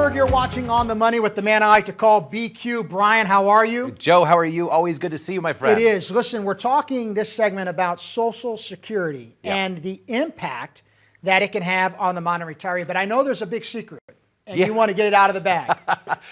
Pittsburgh. You're watching On the Money with the man I like to call BQ. Brian, how are you? Joe, how are you? Always good to see you, my friend. It is. Listen, we're talking this segment about Social Security and the impact that it can have on the modern retiree. But I know there's a big secret, and you want to get it out of the bag.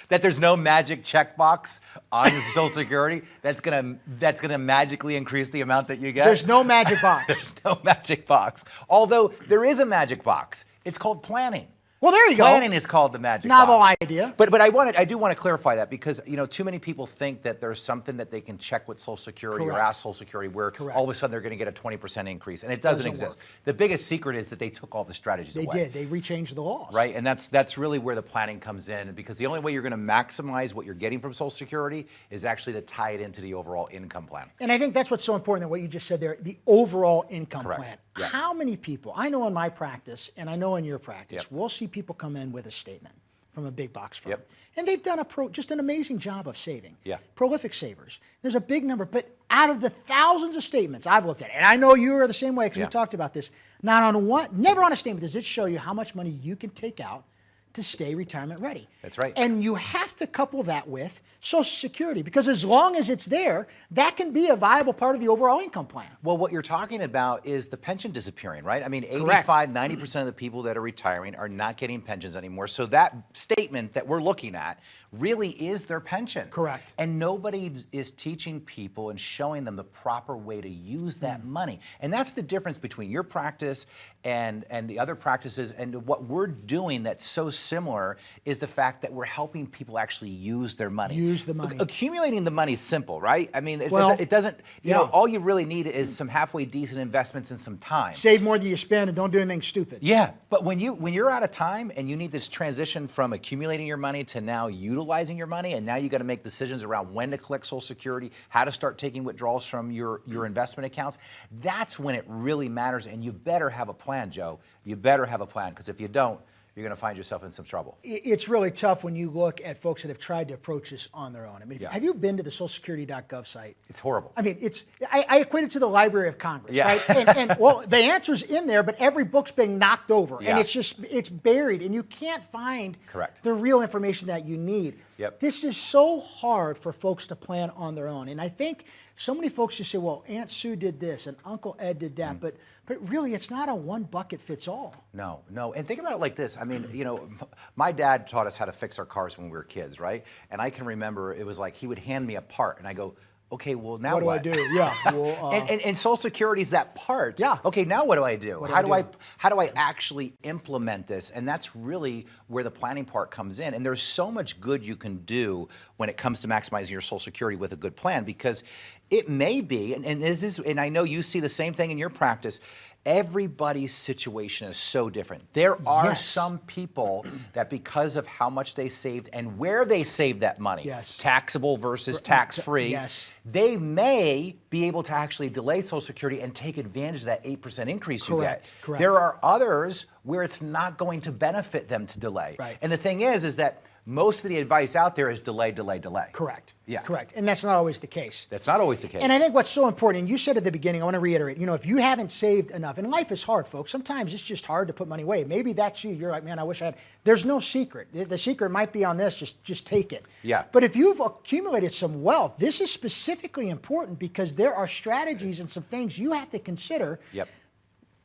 That there's no magic checkbox on Social Security that's gonna magically increase the amount that you get. There's no magic box. There's no magic box. Although there is a magic box. It's called planning. Well, there you go. Planning is called the magic Novel box. idea. But I do want to clarify that because too many people think that there's something that they can check with Social Security or ask Social Security where all of a sudden they're going to get a 20% increase, and it doesn't exist. Work. The biggest secret is that they took all the strategies away. They did. They rechanged the laws. Right, and that's really where the planning comes in, because the only way you're going to maximize what you're getting from Social Security is actually to tie it into the overall income plan. And I think that's what's so important, what you just said there, the overall income Correct. plan. Yeah. How many people, I know in my practice, and I know in your practice, we'll see people come in with a statement from a big box firm. And they've done just an amazing job of saving. Prolific savers. There's a big number, but out of the thousands of statements I've looked at, and I know you are the same way because we talked about this, never on a statement does it show you how much money you can take out to stay retirement ready. That's right. And you have to couple that with Social Security, because as long as it's there, that can be a viable part of the overall income plan. Well, what you're talking about is the pension disappearing, right? I mean, 90% of the people that are retiring are not getting pensions anymore. So that statement that we're looking at really is their pension. Correct. And nobody is teaching people and showing them the proper way to use that money. And that's the difference between your practice and the other practices. And what we're doing that's so similar is the fact that we're helping people actually use their money. Use the money. Accumulating the money is simple, right? I mean, it doesn't, you know, all you really need is some halfway decent investments and some time. Save more than you spend and don't do anything stupid. Yeah, but when you're out of time and you need this transition from accumulating your money to now utilizing your money, and now you got to make decisions around when to collect Social Security, how to start taking withdrawals from your investment accounts, that's when it really matters. And you better have a plan, Joe. You better have a plan, because if you don't, you're going to find yourself in some trouble. It's really tough when you look at folks that have tried to approach this on their own. I mean, have you been to the socialsecurity.gov site? It's horrible. I mean, I equate it to the Library of Congress, right? And well, the answer's in there, but every book's being knocked over, and it's buried, and you can't find the real information that you need. This is so hard for folks to plan on their own, and I think so many folks just say, well, Aunt Sue did this and Uncle Ed did that, but really it's not a one bucket fits all. No, and think about it like this. I mean, my dad taught us how to fix our cars when we were kids, right? And I can remember it was like he would hand me a part and I go, okay, well, now what? What do I do? Yeah. Well, and Social Security is that part. Yeah. Okay, now what do I do? How do I actually implement this? And that's really where the planning part comes in. And there's so much good you can do when it comes to maximizing your Social Security with a good plan, because it may be, and I know you see the same thing in your practice, everybody's situation is so different. There are some people that, because of how much they saved and where they saved that money, taxable versus tax-free, they may be able to actually delay Social Security and take advantage of that 8% increase you get. There are others where it's not going to benefit them to delay. And the thing is that most of the advice out there is delay, delay, delay. Correct. And that's not always the case. That's not always the case. And I think what's so important, and you said at the beginning, I want to reiterate, if you haven't saved enough, and life is hard, folks. Sometimes it's just hard to put money away. Maybe that's you. You're like, man, I wish I had. There's no secret. The secret might be on this. Just take it. But if you've accumulated some wealth, this is specifically important because there are strategies and some things you have to consider.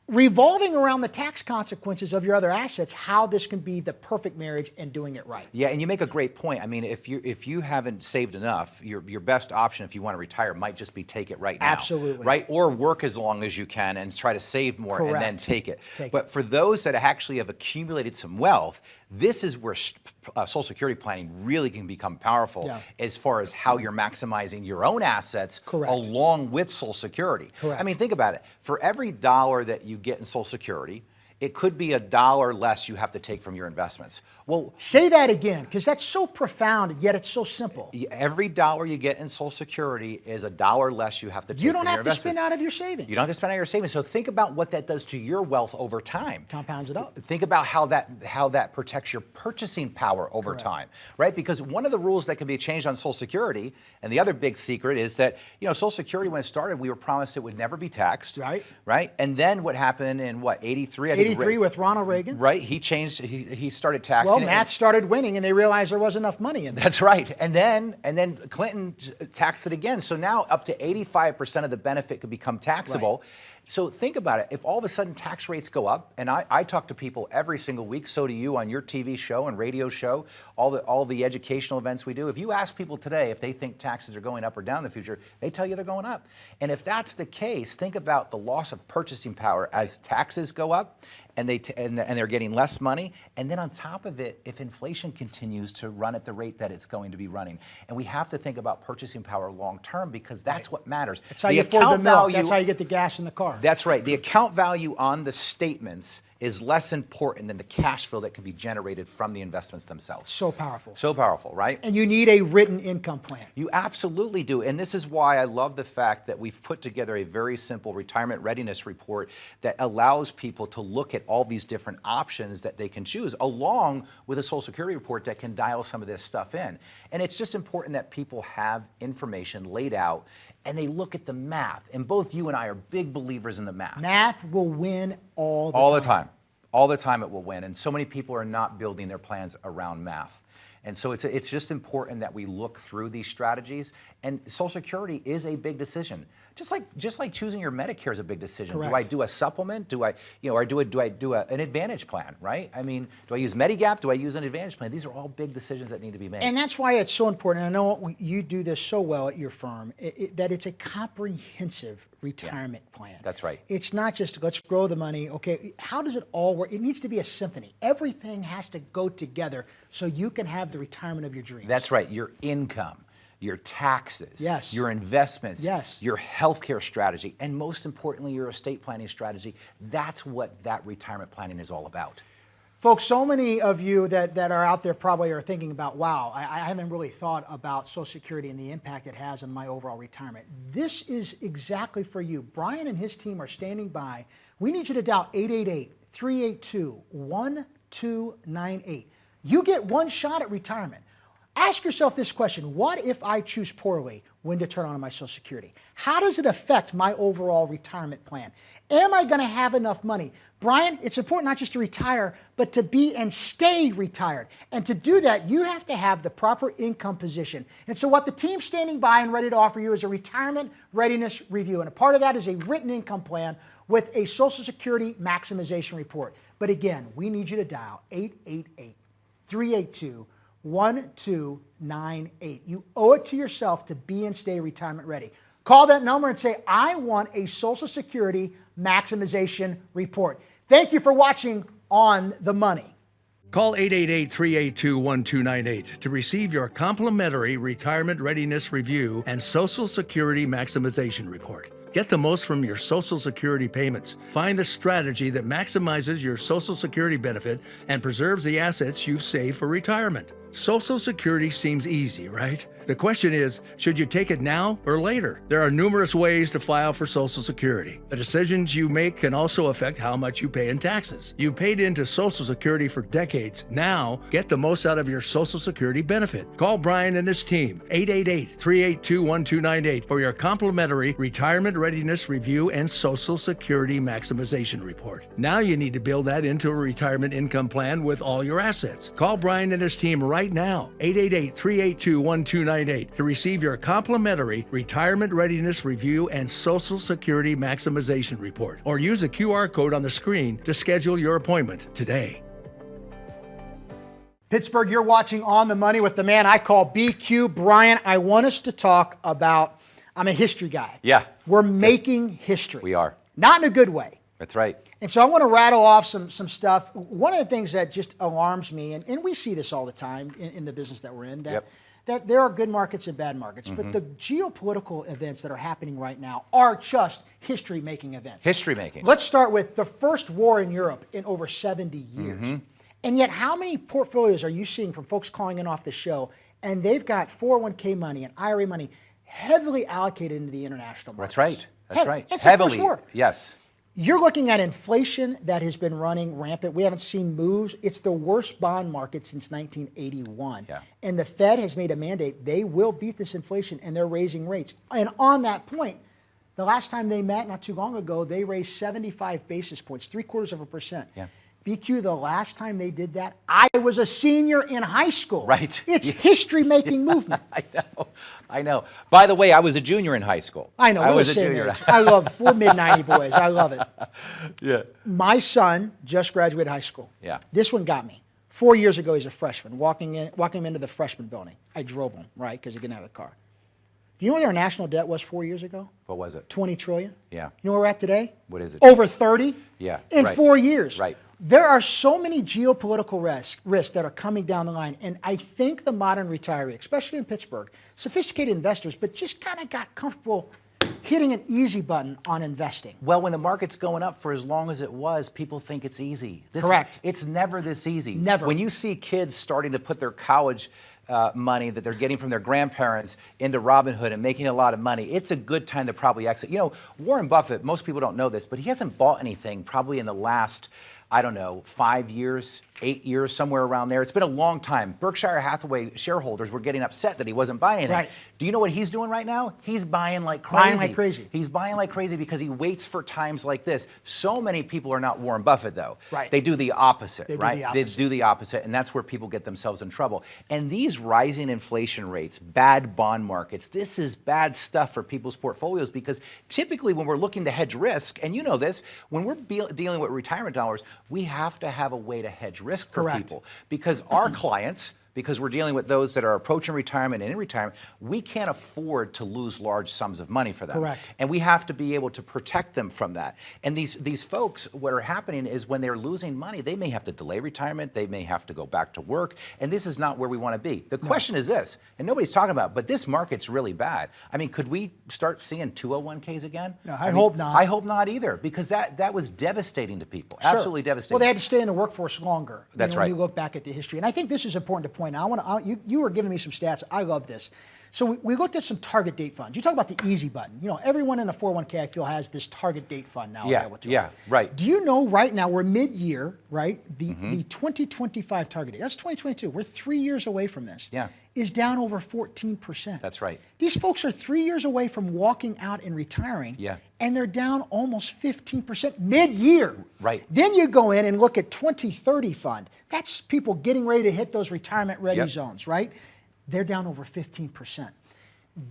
Revolving around the tax consequences of your other assets, how this can be the perfect marriage and doing it right. Yeah, and you make a great point. I mean, if you haven't saved enough, your best option if you want to retire might just be take it right now. Absolutely. Right? Or work as long as you can and try to save more and then take it. But for those that actually have accumulated some wealth, this is where Social Security planning really can become powerful as far as how you're maximizing your own assets along with Social Security. I mean, think about it. For every dollar that you get in Social Security, it could be $1 less you have to take from your investments. Well, say that again, because that's so profound, yet it's so simple. Every dollar you get in Social Security is $1 less you have to take from your investments. You don't have to spend out of your savings. You don't have to spend out of your savings. So think about what that does to your wealth over time. Compounds it up. Think about how that protects your purchasing power over time, right? Because one of the rules that can be changed on Social Security, and the other big secret is that, Social Security, when it started, we were promised it would never be taxed. Right. And then what happened in 83? I think '83 with Ronald Reagan. Right, he changed. He started taxing. Well, math started winning, and they realized there wasn't enough money in there. That's right. And then Clinton taxed it again. So now up to 85% of the benefit could become taxable. Right. So think about it. If all of a sudden tax rates go up, and I talk to people every single week, so do you on your TV show and radio show, all the educational events we do. If you ask people today if they think taxes are going up or down in the future, they tell you they're going up. And if that's the case, think about the loss of purchasing power as taxes go up, and they're getting less money. And then on top of it, if inflation continues to run at the rate that it's going to be running, and we have to think about purchasing power long term, because that's what matters. That's how you afford the milk. That's how you get the gas in the car. That's right. The account value on the statements is less important than the cash flow that can be generated from the investments themselves. So powerful. So powerful, right? And you need a written income plan. You absolutely do. And this is why I love the fact that we've put together a very simple retirement readiness report that allows people to look at all these different options that they can choose, along with a Social Security report that can dial some of this stuff in. And it's just important that people have information laid out and they look at the math. And both you and I are big believers in the math. Math will win all the time. All the time it will win. And so many people are not building their plans around math. And so it's just important that we look through these strategies. And Social Security is a big decision. Just like choosing your Medicare is a big decision. Correct. Do I do a supplement? Do I do an Advantage plan, right? I mean, do I use Medigap? Do I use an Advantage plan? These are all big decisions that need to be made. And that's why it's so important. And I know you do this so well at your firm, that it's a comprehensive retirement plan. That's right. It's not just let's grow the money. Okay, how does it all work? It needs to be a symphony. Everything has to go together so you can have the retirement of your dreams. That's right. Your income, your taxes, yes, your investments, yes, your healthcare strategy, and most importantly, your estate planning strategy. That's what that retirement planning is all about. Folks, so many of you that are out there probably are thinking about, wow, I haven't really thought about Social Security and the impact it has on my overall retirement. This is exactly for you. Brian and his team are standing by. We need you to dial 888-382-1298. You get one shot at retirement. Ask yourself this question: what if I choose poorly when to turn on my Social Security? How does it affect my overall retirement plan? Am I going to have enough money? Brian, it's important not just to retire, but to be and stay retired. And to do that, you have to have the proper income position. And so what the team's standing by and ready to offer you is a retirement readiness review. And a part of that is a written income plan with a Social Security maximization report. But again, we need you to dial 888-382-1298. You owe it to yourself to be and stay retirement ready. Call that number and say, I want a Social Security maximization report. Thank you for watching On the Money. Call 888-382-1298 to receive your complimentary retirement readiness review and Social Security maximization report. Get the most from your Social Security payments. Find the strategy that maximizes your Social Security benefit and preserves the assets you've saved for retirement. Social Security seems easy, right? The question is, should you take it now or later? There are numerous ways to file for Social Security. The decisions you make can also affect how much you pay in taxes. You've paid into Social Security for decades. Now, get the most out of your Social Security benefit. Call Brian and his team, 888-382-1298 for your complimentary retirement readiness review and Social Security maximization report. Now you need to build that into a retirement income plan with all your assets. Call Brian and his team right now, 888-382-1298 to receive your complimentary retirement readiness review and Social Security maximization report. Or use the QR code on the screen to schedule your appointment today. Pittsburgh, you're watching On the Money with the man I call BQ. Brian, I want us to talk about, I'm a history guy. Yeah. We're making history. We are. Not in a good way. That's right. And so I want to rattle off some stuff. One of the things that just alarms me, and we see this all the time in the business that we're in, that there are good markets and bad markets, but the geopolitical events that are happening right now are just history-making events. History-making. Let's start with the first war in Europe in over 70 years. And yet how many portfolios are you seeing from folks calling in off the show, and they've got 401k money and IRA money heavily allocated into the international markets? That's right. That's right. It's Heavily. the first war. Yes. You're looking at inflation that has been running rampant. We haven't seen moves. It's the worst bond market since 1981. Yeah. And the Fed has made a mandate. They will beat this inflation, and they're raising rates. And on that point, The last time they met, not too long ago, they raised 75 basis points, 0.75%. Yeah. BQ, the last time they did that, I was a senior in high school. Right. It's history-making movement. I know. By the way, I was a junior in high school. I know. I We're was the a same junior. age. I love it. We're mid-90 boys. I love it. Yeah. My son just graduated high school. Yeah. This one got me. 4 years ago, he's a freshman. Walking him into the freshman building. I drove him, right, because he didn't have a car. Do you know what our national debt was 4 years ago? What was it? 20 trillion. Yeah. You know where we're at today? What is it? Over 30. Yeah. In right. 4 years. Right. There are so many geopolitical risks that are coming down the line, and I think the modern retiree, especially in Pittsburgh, sophisticated investors, but just kind of got comfortable hitting an easy button on investing. Well, when the market's going up for as long as it was, people think it's easy. Correct. It's never this easy. Never. When you see kids starting to put their college money that they're getting from their grandparents into Robinhood and making a lot of money, it's a good time to probably exit. You know, Warren Buffett, most people don't know this, but he hasn't bought anything probably in the last, I don't know, 5 years, 8 years, somewhere around there. It's been a long time. Berkshire Hathaway shareholders were getting upset that he wasn't buying anything. Right. Do you know what he's doing right now? He's buying like crazy. Buying like crazy. He's buying like crazy because he waits for times like this. So many people are not Warren Buffett, though. Right. They do the opposite, They do right? the opposite. They do the opposite, and that's where people get themselves in trouble. And these rising inflation rates, bad bond markets, this is bad stuff for people's portfolios because typically when we're looking to hedge risk, and you know this, when we're dealing with retirement dollars, we have to have a way to hedge risk for Correct. people because our clients, because we're dealing with those that are approaching retirement and in retirement, we can't afford to lose large sums of money for them. Correct. And we have to be able to protect them from that. And these folks, what are happening is when they're losing money, they may have to delay retirement, they may have to go back to work, and this is not where we want to be. The question is this, and nobody's talking about it, but this market's really bad. I mean, could we start seeing 201ks again? No, I hope not. I hope not either, because that was devastating to people. Sure. Absolutely devastating. Well, they had to stay in the workforce longer. That's When right. you look back at the history. And I think this is important to point out. You were giving me some stats. I love this. So we looked at some target date funds. You talk about the easy button. You know, everyone in a 401k, I feel, has this target date fund now. available to them. Right. Do you know right now, we're mid-year, right? The 2025 target date, that's 2022. We're 3 years away from this. Yeah. Is down over 14%. That's right. These folks are 3 years away from walking out and retiring. Yeah. And they're down almost 15% mid-year. Right. Then you go in and look at 2030 fund. That's people getting ready to hit those retirement ready Yep. zones, right? They're down over 15%.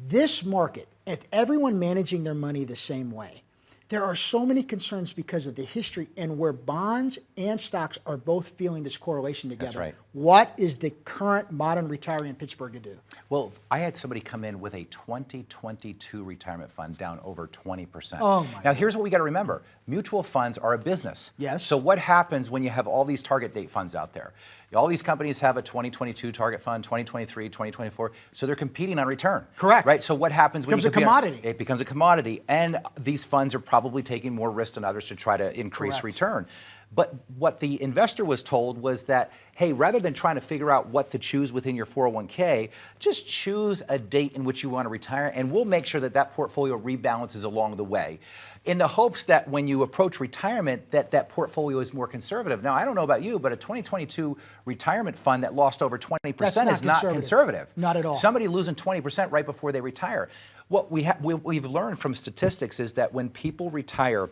This market, if everyone managing their money the same way, there are so many concerns because of the history and where bonds and stocks are both feeling this correlation together. That's right. What is the current modern retiree in Pittsburgh to do? Well, I had somebody come in with a 2022 retirement fund down over 20%. Oh, my now, here's what we got to remember. Mutual funds are a business. Yes. So what happens when you have all these target date funds out there? All these companies have a 2022 target fund, 2023, 2024, so they're competing on return. Correct. Right? So what happens when Becomes you a compete on- commodity. It becomes a commodity, and these funds are probably taking more risk than others to try to increase Correct. return. But what the investor was told was that, hey, rather than trying to figure out what to choose within your 401k, just choose a date in which you want to retire, and we'll make sure that that portfolio rebalances along the way, in the hopes that when you approach retirement, that portfolio is more conservative. Now, I don't know about you, but a 2022 retirement fund that lost over 20% is not conservative. Not at all. Somebody losing 20% right before they retire. What we've learned from statistics is that when people retire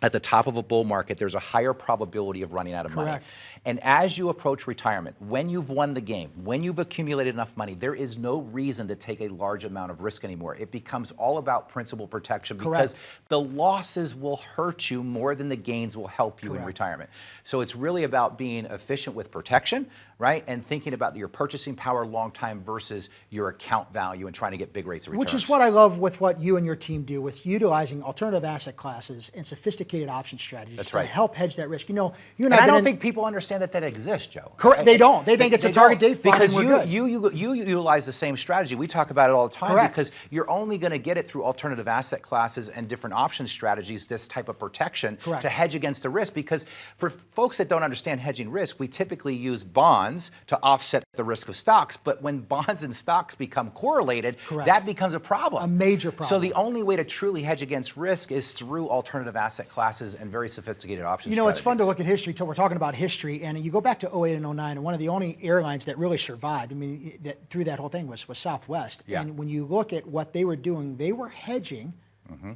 at the top of a bull market, there's a higher probability of running out of money. Correct. And as you approach retirement, when you've won the game, when you've accumulated enough money, there is no reason to take a large amount of risk anymore. It becomes all about principal protection because the losses will hurt you more than the gains will help you in retirement. So it's really about being efficient with protection, right? And thinking about your purchasing power long time versus your account value and trying to get big rates of return. Which is what I love with what you and your team do with utilizing alternative asset classes and sophisticated option strategies to help hedge that risk. You know, you and And I I don't think people understand that exists, Joe. Correct. They don't. They think it's a target date fund because and we're good. you utilize the same strategy. We talk about it all the time Correct. because you're only going to get it through alternative asset classes and different option strategies, this type of protection Correct. to hedge against the risk. Because for folks that don't understand hedging risk, we typically use bonds to offset the risk of stocks. But when bonds and stocks become correlated, Correct. that becomes a problem. A major problem. So the only way to truly hedge against risk is through alternative asset classes and very sophisticated option You know, it's fun to strategies. look at history. We're talking about history, and you go back to 08 and 09, and one of the only airlines that really survived, I mean, through that whole thing was Southwest. Yeah. And when you look at what they were doing, they were hedging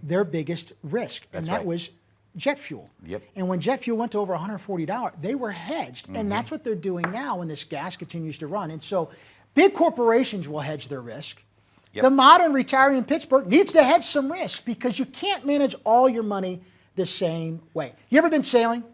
their biggest risk, and That's that right. was jet fuel. Yep. And when jet fuel went to over $140, they were hedged, and that's what they're doing now when this gas continues to run. And so big corporations will hedge their risk. Yep. The modern retiree in Pittsburgh needs to hedge some risk because you can't manage all your money the same way. You ever been sailing?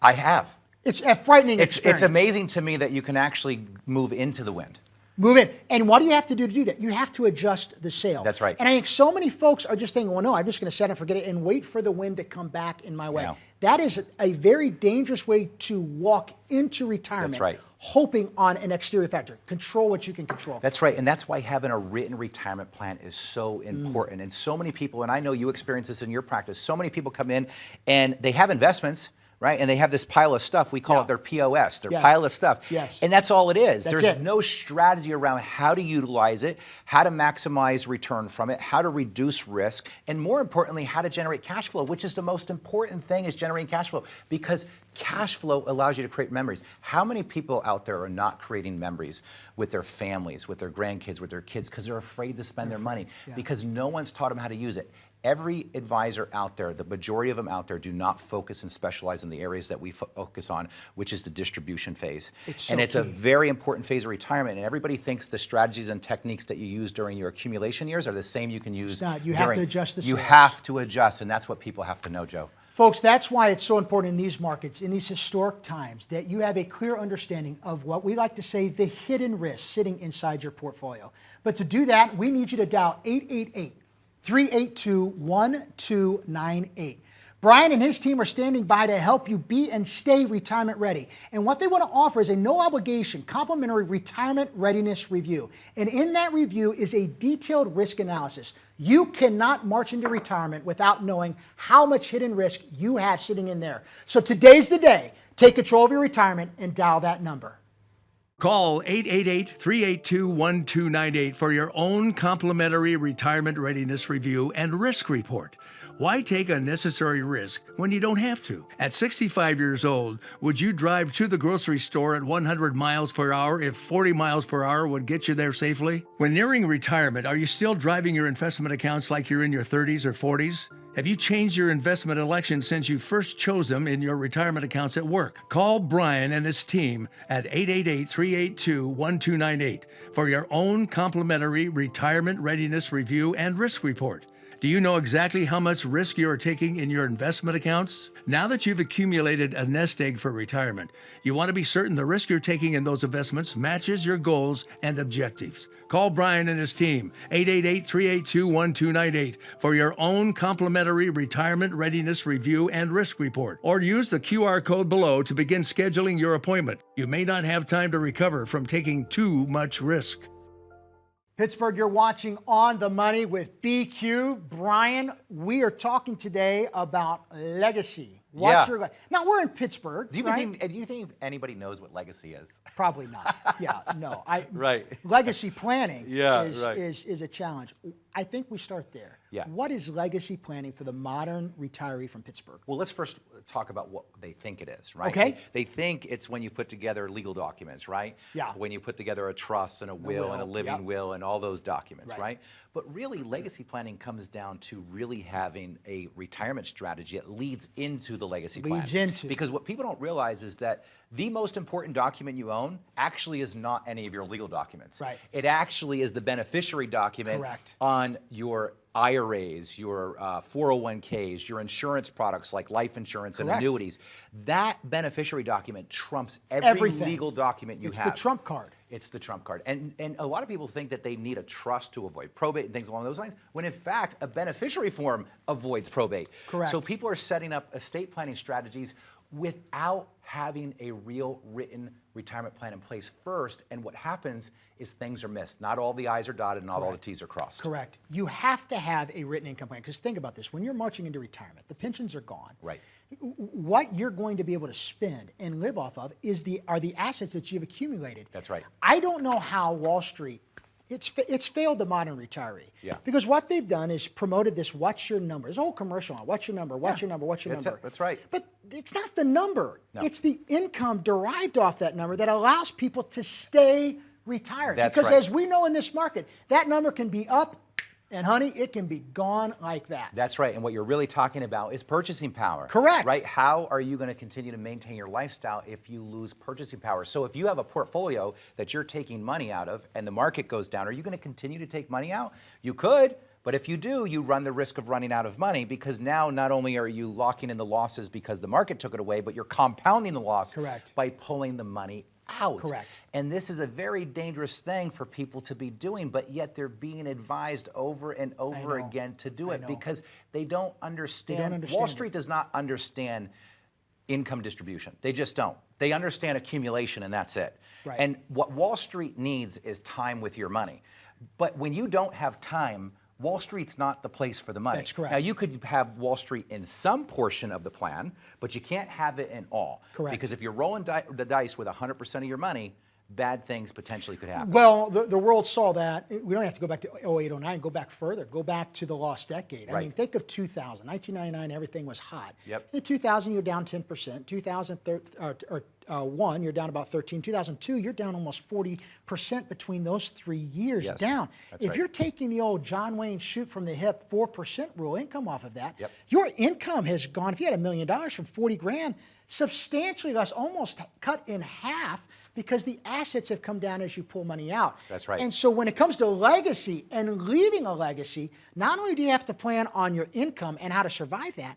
I have. It's a frightening experience. It's amazing to me that you can actually move into the wind. Move in. And what do you have to do to do that? You have to adjust the sail. That's right. And I think so many folks are just thinking, well, no, I'm just going to set and forget it and wait for the wind to come back in my way. Yeah. That is a very dangerous way to walk into retirement. That's right. Hoping on an exterior factor. Control what you can control. That's right, and that's why having a written retirement plan is so important. And so many people, and I know you experience this in your practice, so many people come in and they have investments, right? And they have this pile of stuff. We call it their POS, their pile of stuff. Yes. And that's all it is. That's There's it. no strategy around how to utilize it, how to maximize return from it, how to reduce risk, and more importantly, how to generate cash flow, which is the most important thing, is generating cash flow, because cash flow allows you to create memories. How many people out there are not creating memories with their families, with their grandkids, with their kids, because they're afraid to spend their money, because no one's taught them how to use it. Every advisor out there, the majority of them out there, do not focus and specialize in the areas that we focus on, which is the distribution phase. And it's a very important phase of retirement, and everybody thinks the strategies and techniques that you use during your accumulation years are the same you can use. It's not. You have to adjust the You sails. have to adjust, and that's what people have to know, Joe. Folks, that's why it's so important in these markets, in these historic times, that you have a clear understanding of what we like to say the hidden risks sitting inside your portfolio. But to do that, we need you to dial 888-382-1298. Brian and his team are standing by to help you be and stay retirement ready. And what they want to offer is a no-obligation, complimentary retirement readiness review. And in that review is a detailed risk analysis. You cannot march into retirement without knowing how much hidden risk you have sitting in there. So today's the day. Take control of your retirement and dial that number. Call 888-382-1298 for your own complimentary retirement readiness review and risk report. Why take unnecessary risk when you don't have to? At 65 years old, would you drive to the grocery store at 100 miles per hour if 40 miles per hour would get you there safely? When nearing retirement, are you still driving your investment accounts like you're in your 30s or 40s? Have you changed your investment election since you first chose them in your retirement accounts at work? Call Brian and his team at 888-382-1298 for your own complimentary retirement readiness review and risk report. Do you know exactly how much risk you are taking in your investment accounts? Now that you've accumulated a nest egg for retirement, you want to be certain the risk you're taking in those investments matches your goals and objectives. Call Brian and his team, 888-382-1298, for your own complimentary retirement readiness review and risk report, or use the QR code below to begin scheduling your appointment. You may not have time to recover from taking too much risk. Pittsburgh, you're watching On the Money with BQ. Brian, we are talking today about legacy. What's your now we're in Pittsburgh. Do you, right? do you think anybody knows what legacy is? Probably not. Yeah, no. Right. Legacy planning right. is a challenge. I think we start there. Yeah. What is legacy planning for the modern retiree from Pittsburgh? Well, let's first talk about what they think it is, right? Okay. They think it's when you put together legal documents, right? Yeah. When you put together a trust and a will and a living will and all those documents, right? But really, legacy planning comes down to really having a retirement strategy that leads into the legacy plan. Leads into. Because what people don't realize is that the most important document you own actually is not any of your legal documents. Right. It actually is the beneficiary document Correct. on your IRAs, your 401ks, your insurance products like life insurance and Correct. annuities. That beneficiary document trumps every Everything. legal document you It's have. the trump card. It's the trump card. And a lot of people think that they need a trust to avoid probate and things along those lines, when in fact, a beneficiary form avoids probate. Correct. So people are setting up estate planning strategies without having a real written retirement plan in place first. And what happens is things are missed. Not all the I's are dotted and not all the T's are crossed. Correct. You have to have a written income plan, because think about this. When you're marching into retirement, the pensions are gone. Right. What you're going to be able to spend and live off of are the assets that you've accumulated. That's right. I don't know how Wall Street, it's failed the modern retiree. Yeah. Because what they've done is promoted this what's your number. There's a whole commercial on what's your number, what's your number, what's your That's number. it. That's right. But it's not the number. No. It's the income derived off that number that allows people to stay retired. That's because right. as we know in this market, that number can be up And honey, it can be gone like that. That's right. And what you're really talking about is purchasing power. Correct. Right? How are you going to continue to maintain your lifestyle if you lose purchasing power? So if you have a portfolio that you're taking money out of and the market goes down, are you going to continue to take money out? You could, but if you do, you run the risk of running out of money, because now not only are you locking in the losses because the market took it away, but you're compounding the loss. Correct. By pulling the money out. Correct. And this is a very dangerous thing for people to be doing, but yet they're being advised over and over again to do it because they don't understand. Wall Street does not understand income distribution. They just don't. They understand accumulation, and that's it. Right. And what Wall Street needs is time with your money. But when you don't have time, Wall Street's not the place for the money. That's correct. Now, you could have Wall Street in some portion of the plan, but you can't have it in all. Correct. Because if you're rolling the dice with 100% of your money, bad things potentially could happen. Well, the world saw that. We don't have to go back to 08, 09, go back further. Go back to the lost decade. I mean, think of 2000. 1999, everything was hot. Yep. In 2000, you're down 10%. 2001, you're down about 13. 2002, you're down almost 40% between those 3 years down. If you're taking the old John Wayne shoot from the hip 4% rule income off of that, your income has gone, if you had $1 million from 40 grand, substantially less, almost cut in half, because the assets have come down as you pull money out. That's right. And so when it comes to legacy and leaving a legacy, not only do you have to plan on your income and how to survive that,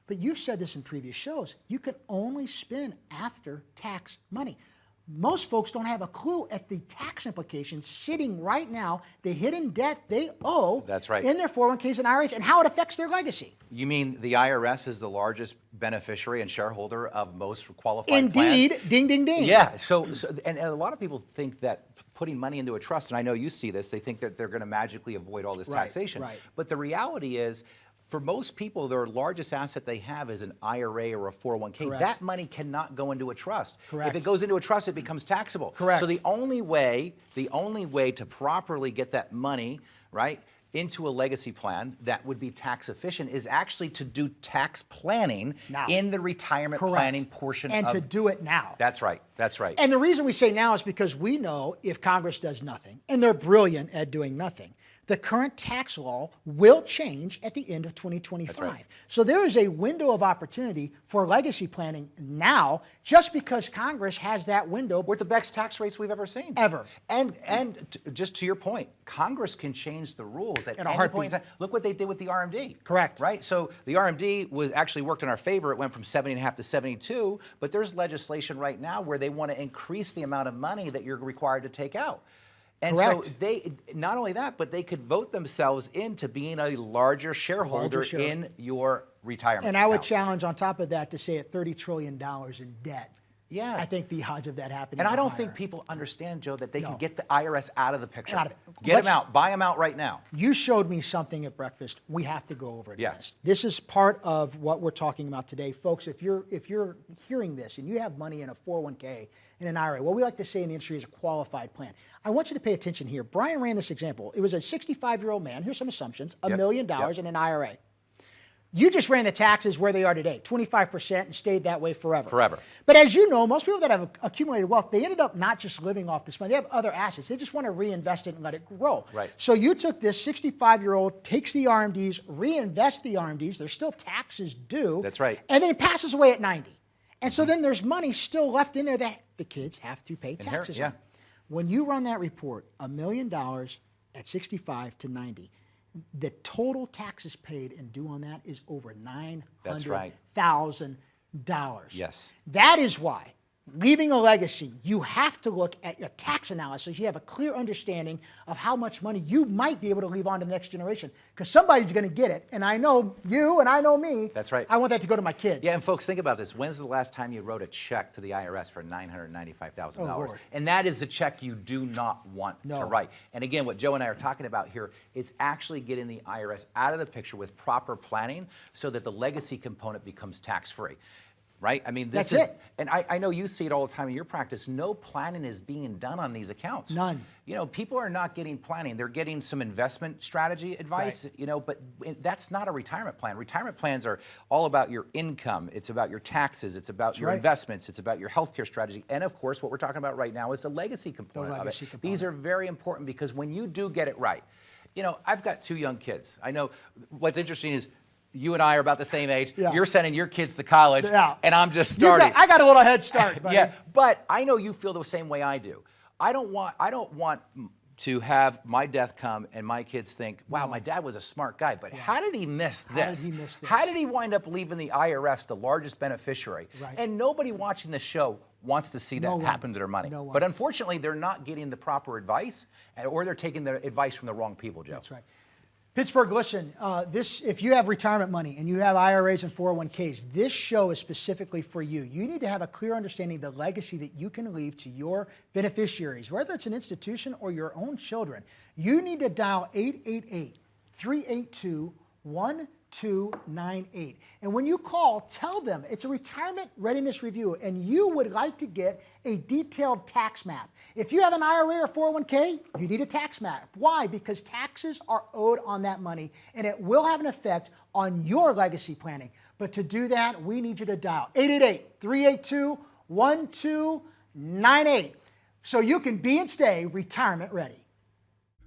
but you've said this in previous shows, you can only spend after tax money. Most folks don't have a clue at the tax implications sitting right now, the hidden debt they owe in their 401ks and IRAs, and how it affects their legacy. You mean the IRS is the largest beneficiary and shareholder of most qualified Indeed. plans? Ding, ding, ding. Yeah. And a lot of people think that putting money into a trust, and I know you see this, they think that they're going to magically avoid all this taxation. Right. But the reality is, for most people, their largest asset they have is an IRA or a 401k. Correct. That money cannot go into a trust. Correct. If it goes into a trust, it becomes taxable. Correct. So the only way to properly get that money, right, into a legacy plan that would be tax efficient is actually to do tax planning in the retirement planning portion and to do it now. That's right. That's right. And the reason we say now is because we know if Congress does nothing, and they're brilliant at doing nothing, the current tax law will change at the end of 2025. That's right. So there is a window of opportunity for legacy planning now, just because Congress has that window. We're at the best tax rates we've ever seen. Ever. And just to your point, Congress can change the rules at In a any heartbeat. point in time. Look what they did with the RMD. Correct. Right? So the RMD was actually worked in our favor. It went from 70.5 to 72, but there's legislation right now where they want to increase the amount of money that you're required to take out. And Correct. so they, not only that, but they could vote themselves into being a larger shareholder in your retirement And I would accounts. challenge on top of that to say at $30 trillion in debt. Yeah. I think the odds of that happening And I are don't higher. think people understand, Joe, that they can get the IRS out of the picture. Out of it. Get them out. Buy them out right now. You showed me something at breakfast. We have to go over it. Yeah. This is part of what we're talking about today. Folks, if you're hearing this and you have money in a 401k and an IRA, what we like to say in the industry is a qualified plan. I want you to pay attention here. Brian ran this example. It was a 65-year-old man. Here's some assumptions. $1 million in an IRA. You just ran the taxes where they are today, 25%, and stayed that way forever. Forever. But as you know, most people that have accumulated wealth, they ended up not just living off this money. They have other assets. They just want to reinvest it and let it grow. Right. So you took this 65-year-old, takes the RMDs, reinvests the RMDs. There's still taxes due. That's right. And then it passes away at 90. And so then there's money still left in there that the kids have to pay taxes on. When you run that report, $1 million at 65 to 90, the total taxes paid and due on that is over $900,000. Yes. That is why, leaving a legacy, you have to look at your tax analysis. You have a clear understanding of how much money you might be able to leave on to the next generation, because somebody's going to get it. And I know you and I know me. That's right. I want that to go to my kids. Yeah, and folks, think about this. When's the last time you wrote a check to the IRS for $995,000? Oh, Lord. And that is a check you do not want to write. And again, what Joe and I are talking about here is actually getting the IRS out of the picture with proper planning so that the legacy component becomes tax-free. Right? I mean, this That's is, it. and I know you see it all the time in your practice. No planning is being done on these accounts. None. You know, people are not getting planning. They're getting some investment strategy advice, you know, but that's not a retirement plan. Retirement plans are all about your income. It's about your taxes. It's about your investments. It's about your healthcare strategy. And of course, what we're talking about right now is the legacy component of it. These are very important because when you do get it right, I've got 2 young kids. I know what's interesting is you and I are about the same age. Yeah. You're sending your kids to college, Yeah. and I'm just starting. I got a little head start, buddy. Yeah, but I know you feel the same way I do. I don't want to have my death come and my kids think, wow, my dad was a smart guy, but how did he miss this? How did he miss this? How did he wind up leaving the IRS the largest beneficiary? Right. And nobody watching this show wants to see that happen to their money. No one. But unfortunately, they're not getting the proper advice, or they're taking the advice from the wrong people, Joe. That's right. Pittsburgh, listen, if you have retirement money and you have IRAs and 401ks, this show is specifically for you. You need to have a clear understanding of the legacy that you can leave to your beneficiaries, whether it's an institution or your own children. You need to dial 888-382-1298. And when you call, tell them it's a retirement readiness review and you would like to get a detailed tax map. If you have an IRA or 401k, you need a tax map. Why? Because taxes are owed on that money and it will have an effect on your legacy planning. But to do that, we need you to dial 888-382-1298 so you can be and stay retirement ready.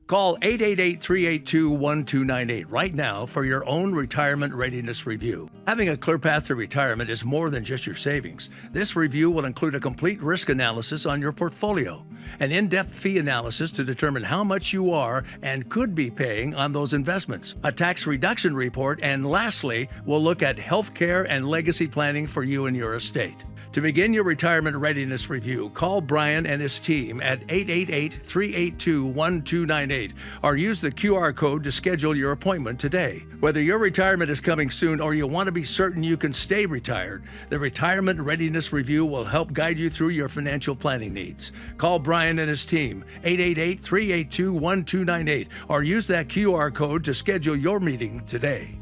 Call 888-382-1298 right now for your own retirement readiness review. Having a clear path to retirement is more than just your savings. This review will include a complete risk analysis on your portfolio, an in-depth fee analysis to determine how much you are and could be paying on those investments, a tax reduction report, and lastly, we'll look at health care and legacy planning for you and your estate. To begin your retirement readiness review, call Brian and his team at 888-382-1298 or use the QR code to schedule your appointment today. Whether your retirement is coming soon or you want to be certain you can stay retired, the Retirement Readiness Review will help guide you through your financial planning needs. Call Brian and his team, 888-382-1298 or use that QR code to schedule your meeting today.